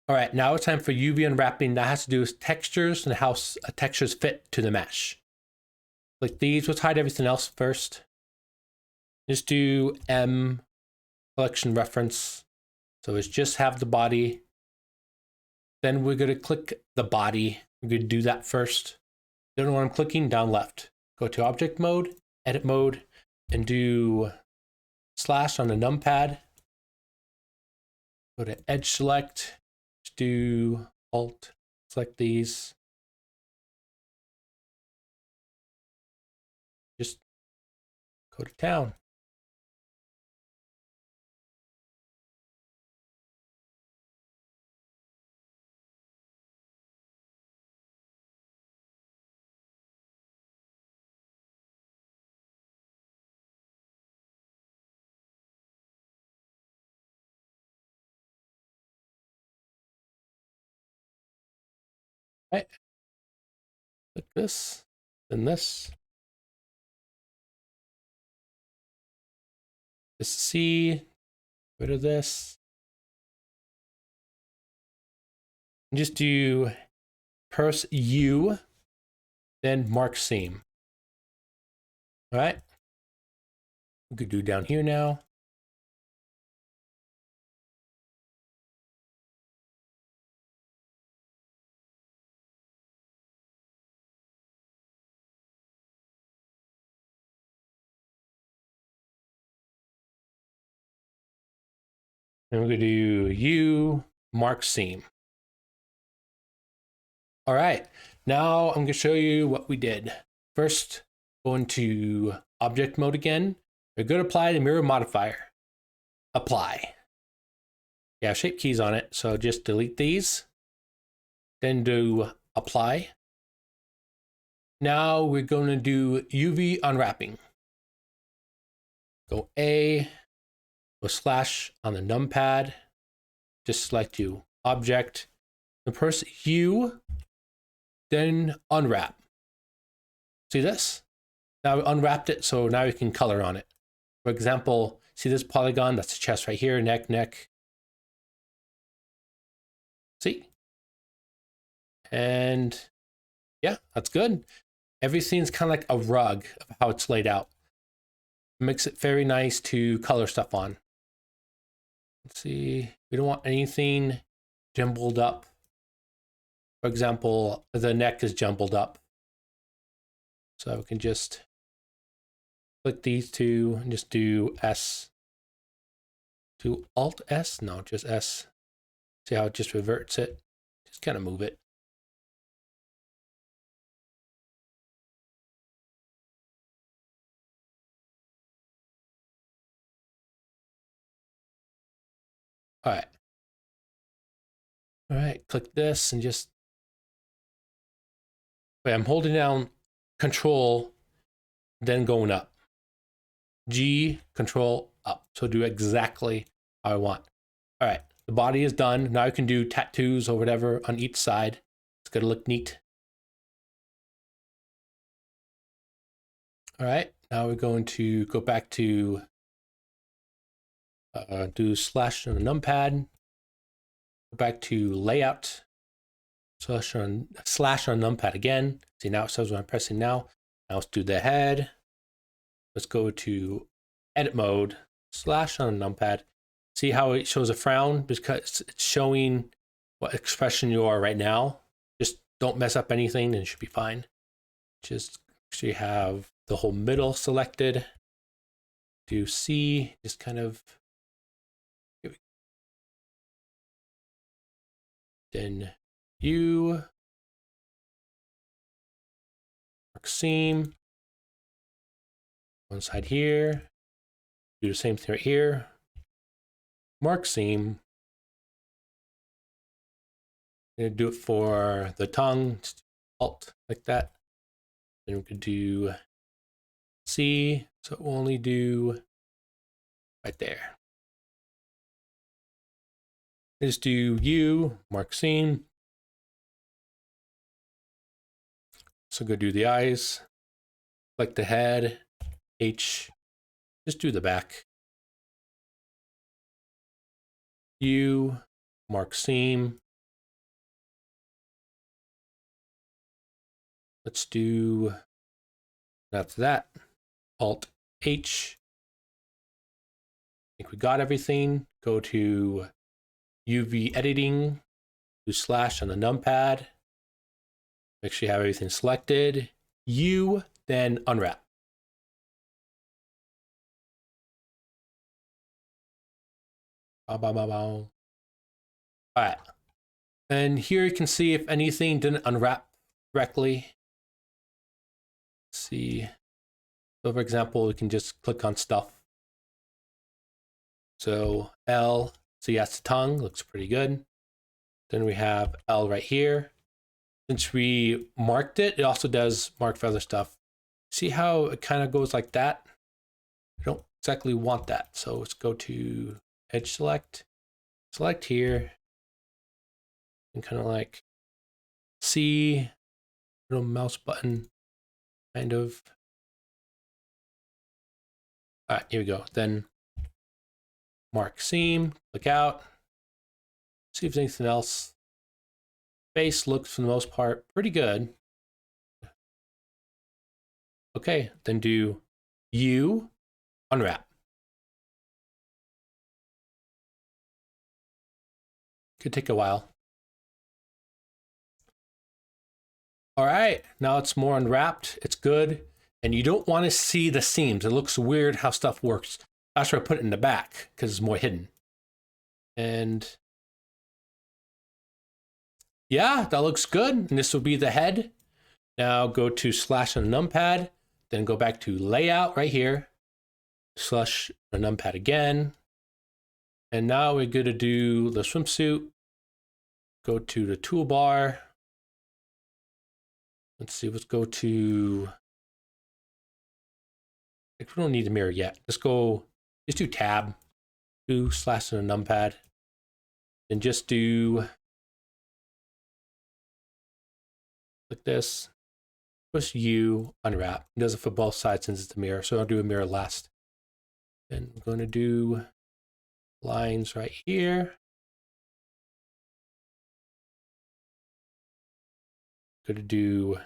All right, now it's time for UV unwrapping. That has to do with textures and how textures fit to the mesh. Like these, let's hide everything else first. Just do M collection reference. So it's just have the body. Then we're going to click the body. We're going to do that first. Don't know what I'm clicking, down left. Go to object mode, edit mode, and do slash on the numpad. Go to edge select, just do alt, select these. Just go to town. Right. Click this, then this. This C, rid of this. And just do purse U, then mark seam. All right. We could do down here now. And we're going to do U, mark seam. All right, now I'm going to show you what we did. First, go into object mode again. We're going to apply the mirror modifier. Apply. Yeah, shape keys on it, so just delete these. Then do apply. Now we're going to do UV unwrapping. Go A, go slash on the numpad. Just select you object. The press U, then unwrap. See this? Now we unwrapped it, so now we can color on it. For example, see this polygon? That's the chest right here, neck. See? And yeah, that's good. Everything's kind of like a rug of how it's laid out. It makes it very nice to color stuff on. Let's see, we don't want anything jumbled up. For example, the neck is jumbled up. So we can just click these two and just do S. Do Alt S? No, just S. See how it just reverts it? Just kind of move it. All right. All right, click this and just, wait, I'm holding down Control, then going up. G, Control, up. So do exactly how I want. All right, the body is done. Now I can do tattoos or whatever on each side. It's gonna look neat. All right, now we're going to go back to do slash on the numpad. Go back to layout. Slash on numpad again. See, now it says what I'm pressing now. Now let's do the head. Let's go to edit mode, slash on numpad. See how it shows a frown? Because it's showing what expression you are right now. Just don't mess up anything and it should be fine. Just actually have the whole middle selected. Do C, just kind of. Then U, mark seam. One side here. Do the same thing right here. Mark seam. I'm gonna do it for the tongue. Just Alt like that. Then we could do C. So we'll only do right there. Just do U, mark seam. So go do the eyes, like the head, H, just do the back. U, mark seam. let's do, after that, Alt H. I think we got everything. Go to UV editing, do slash on the numpad. Make sure you have everything selected. U, then unwrap. All right. And here you can see if anything didn't unwrap correctly. Let's see. So for example, we can just click on stuff. So L, so yes, the tongue looks pretty good. Then we have L right here. Since we marked it, it also does mark for other stuff. See how it kind of goes like that? I don't exactly want that. So let's go to edge select, select here, and kind of like C, little mouse button, kind of. All right, here we go. Then mark seam, click out, see if there's anything else. Face looks for the most part pretty good. Okay, then do U, unwrap. Could take a while. All right, now it's more unwrapped. It's good. And you don't want to see the seams. It looks weird how stuff works. That's why I put it in the back because it's more hidden. And yeah, that looks good. And this will be the head. Now go to slash on the numpad, then go back to layout right here, slash the numpad again. And now we're going to do the swimsuit. Go to the toolbar. Let's see, let's go to, we don't need a mirror yet. Let's do tab, do slash on the numpad, and just do, like this, push U, unwrap. It does it for both sides since it's a mirror, so I'll do a mirror last. And I'm going to do lines right here. Going to do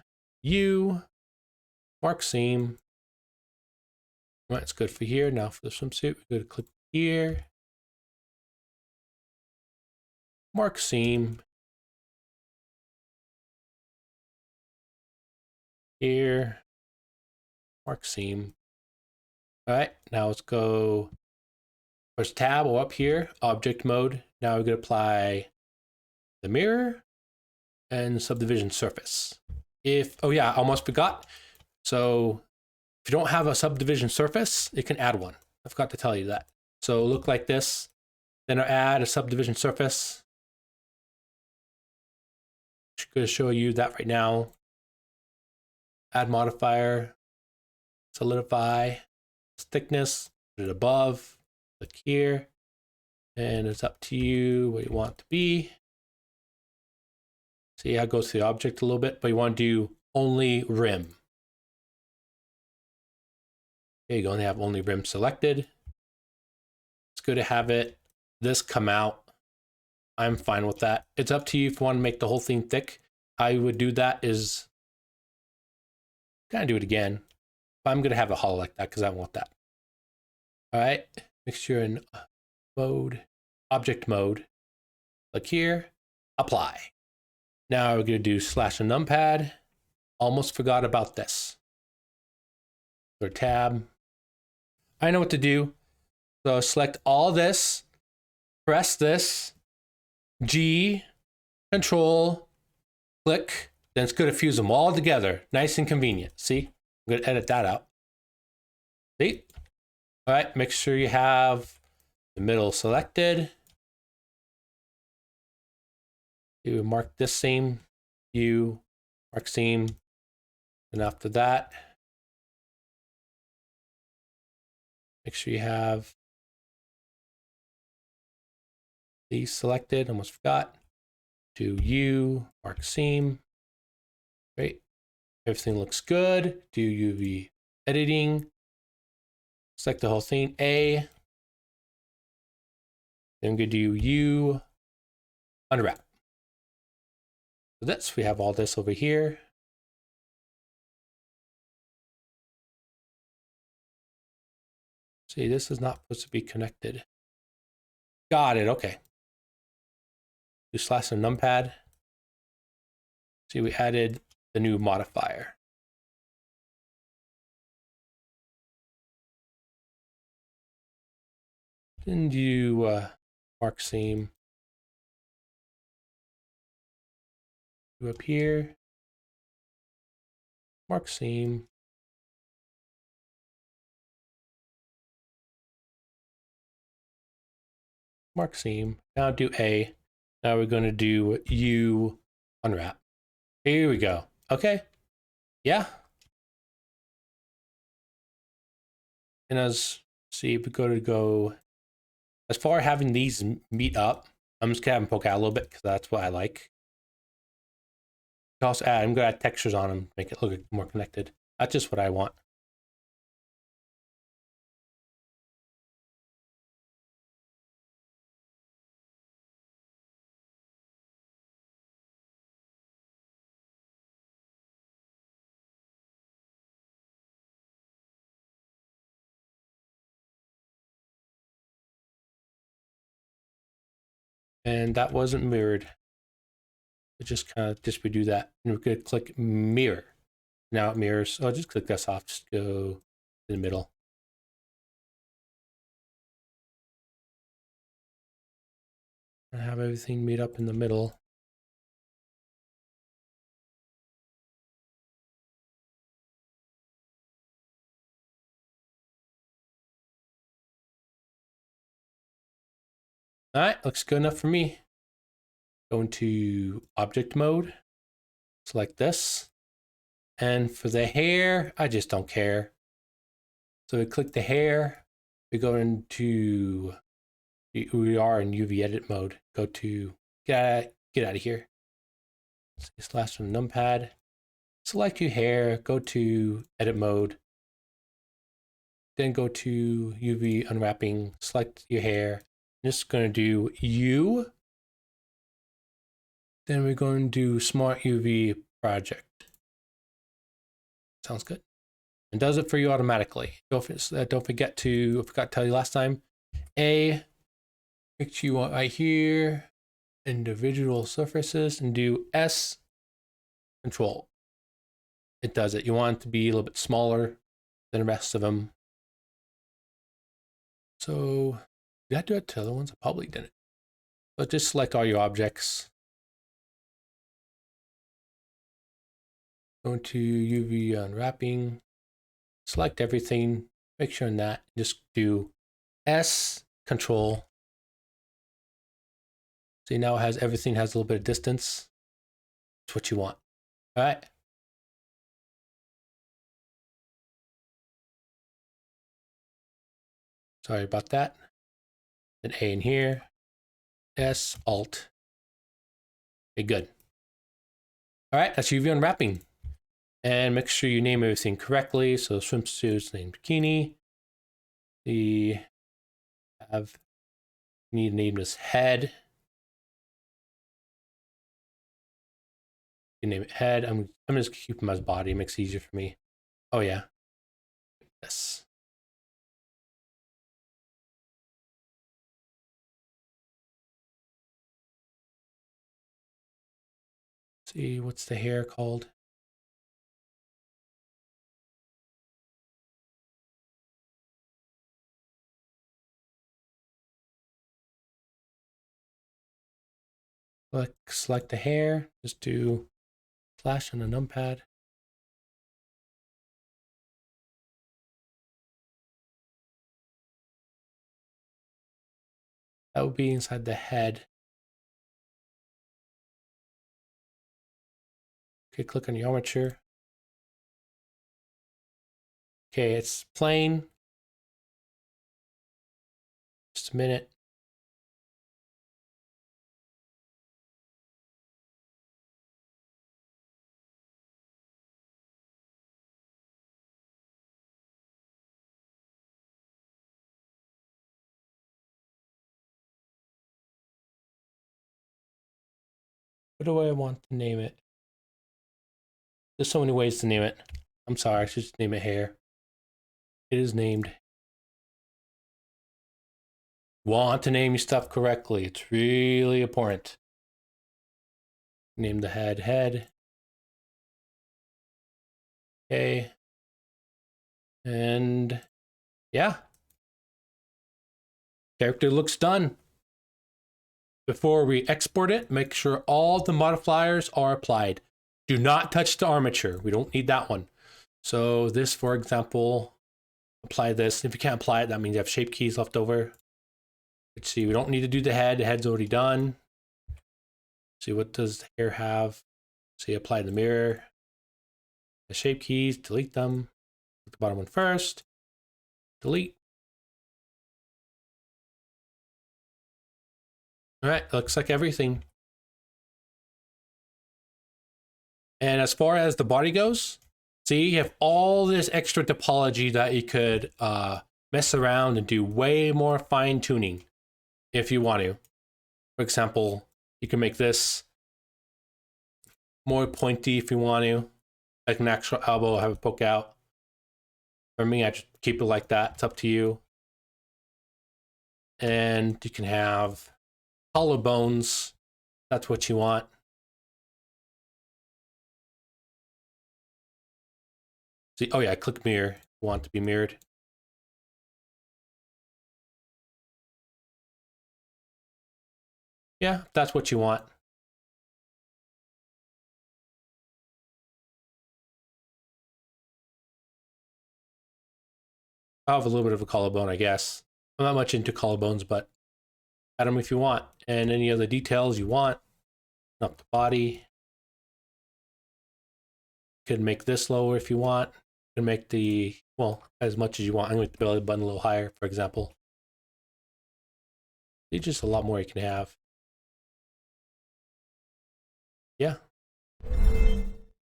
U, mark seam. All right, it's good for here. Now for the swimsuit, we're going to click here, mark seam. Here, mark seam. All right, now let's go first tab or up here, object mode. Now we're going to apply the mirror and subdivision surface. Oh yeah, I almost forgot. So if you don't have a subdivision surface, you can add one. I forgot to tell you that. So look like this. Then I'll add a subdivision surface. I'm going to show you that right now. Add modifier, solidify, thickness, put it above, click here, and it's up to you what you want it to be. See how it goes to the object a little bit, but you want to do only rim. Okay, you only have only rim selected. It's good to have this come out. I'm fine with that. It's up to you if you want to make the whole thing thick. How you would do that is kind of do it again. But I'm going to have it hollow like that because I want that. All right, make sure in mode, object mode, click here, apply. Now we're going to do slash and numpad. Almost forgot about this. Go tab. I know what to do. So select all this, press this, G, control, click. Then it's going to fuse them all together. Nice and convenient. See, I'm going to edit that out. See? All right, make sure you have the middle selected. You mark this seam, you mark seam, and after that, make sure you have these selected. Almost forgot. Do U, mark seam. Great. Everything looks good. Do UV editing. Select the whole thing. A. Then I'm going to do U, unwrap. So that's, we have all this over here. See, this is not supposed to be connected. Got it, okay. Do slash and numpad. See, we added the new modifier. Then do mark seam. Do up here. Mark seam. Mark seam. Now do A. Now we're going to do U unwrap. Here we go. Okay. Yeah. And as see if we go as far as having these meet up, I'm just gonna have them poke out a little bit because that's what I like. Also add, I'm gonna add textures on them, make it look more connected. That's just what I want. And that wasn't mirrored. It just kind of just redo that. And we're gonna click mirror. Now it mirrors. Oh, just click this off. Just go in the middle. And have everything meet up in the middle. All right, looks good enough for me. Go into object mode, select this. And for the hair, I just don't care. So we click the hair, we go into, we are in UV edit mode. Go to, get out of here. Slash from numpad, select your hair, go to edit mode. Then go to UV unwrapping, select your hair. Just gonna do U. Then we're going to do Smart UV project. Sounds good. And does it for you automatically. Don't forget to, I forgot to tell you last time, A, make sure you want right here, individual surfaces, and do S, control. It does it. You want it to be a little bit smaller than the rest of them. So, did I do it to other ones? I probably didn't. But just select all your objects. Go to UV unwrapping, select everything, make sure in that, just do S, control. See, now it has everything has a little bit of distance. That's what you want. All right. Sorry about that. Then A in here, S, Alt. Okay, good. All right, that's UV unwrapping. And make sure you name everything correctly. So swimsuits named bikini. The need to name this head. You name it head. I'm just keeping my body. It makes it easier for me. Oh yeah. Yes. Let's see, what's the hair called? Select the hair. Just do slash on the numpad. That would be inside the head. Okay, click on the armature. Okay, it's plain. Just a minute. What do I want to name it? There's so many ways to name it. I'm sorry, I should just name it hair. It is named Want to name your stuff correctly. It's really important. Name the head. Okay. And yeah. Character looks done. Before we export it, make sure all the modifiers are applied. Do not touch the armature. We don't need that one. So this, for example, apply this. If you can't apply it, that means you have shape keys left over. Let's see, we don't need to do the head. The head's already done. See, what does the hair have? See, apply the mirror. The shape keys, delete them. Put the bottom one first. Delete. All right, looks like everything. And as far as the body goes, see, you have all this extra topology that you could mess around and do way more fine tuning if you want to. For example, you can make this more pointy if you want to, like an actual elbow, have it poke out. For me, I just keep it like that. It's up to you. And you can have collarbones. That's what you want. See, oh yeah, click mirror. Want to be mirrored. Yeah, that's what you want. I'll have a little bit of a collarbone, I guess. I'm not much into collarbones, but add them if you want. And any other details you want. Up the body. You could make this lower if you want. You can make the, well, as much as you want. I'm going to make the belly button a little higher, for example. There's just a lot more you can have. Yeah.